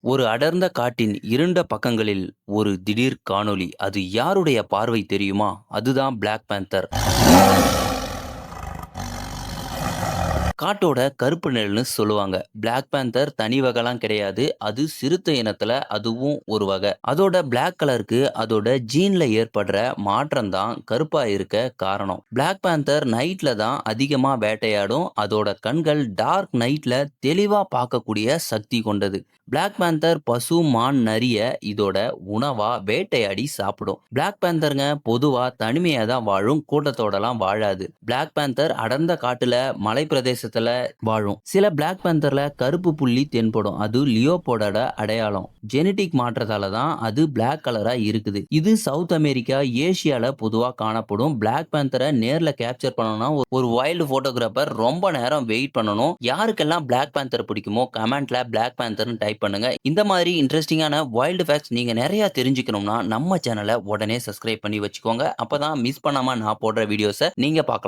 ஒரு அடர்ந்த காட்டின் இருண்ட பக்கங்களில் ஒரு திடீர் காணொளி. அது யாருடைய பார்வை தெரியுமா? அதுதான் பிளாக் பேந்தர். காட்டோட கருப்பு நிழல்னு சொல்லுவாங்க. பிளாக் பேந்தர் தனி வகைலாம் கிடையாது. அது சிறுத்தை இனத்துல அதுவும் ஒரு வகை. அதோட பிளாக் கலருக்கு அதோட ஜீன்ல ஏற்படுற மாற்றம் தான் கருப்பா இருக்க காரணம். பிளாக் பேந்தர் நைட்ல தான் அதிகமா வேட்டையாடும். அதோட கண்கள் டார்க் நைட்ல தெளிவா பார்க்கக்கூடிய சக்தி கொண்டது. பிளாக் பேந்தர் பசு, மான், நரிய இதோட உணவா வேட்டையாடி சாப்பிடும். பிளாக் பேந்தர்ங்க பொதுவா தனிமையா தான் வாழும். கூட்டத்தோடலாம் வாழாது. பிளாக் பேந்தர் அடர்ந்த காட்டுல மலை பிரதேசத்துல வாழும். சில பிளாக் பேந்தர்ல கருப்பு புள்ளி தென்படும். அது லியோபோர்டோட அடையாளம். ஜெனடிக் மாற்றத்தால தான் அது பிளாக் கலரா இருக்குது. இது சவுத் அமெரிக்கா, ஏசியால பொதுவா காணப்படும். பிளாக் பேந்தரை நேர்ல கேப்சர் பண்ணணும்னா ஒரு வைல்டு போட்டோகிராஃபர் ரொம்ப நேரம் வெயிட் பண்ணணும். யாருக்கெல்லாம் பிளாக் பேந்தர் பிடிக்குமோ கமெண்ட்ல பிளாக் பேந்தர்னு டைப் பண்ணுங்க. இந்த மாதிரி இன்ட்ரெஸ்டிங்கான வைல்டு ஃபேக்ட்ஸ் நீங்க நிறைய தெரிஞ்சுக்கணும்னா நம்ம சேனலை உடனே சப்ஸ்கிரைப் பண்ணி வச்சுக்கோங்க. அப்பதான் மிஸ் பண்ணாம நான் போடுற வீடியோஸை நீங்க பார்க்கலாம்.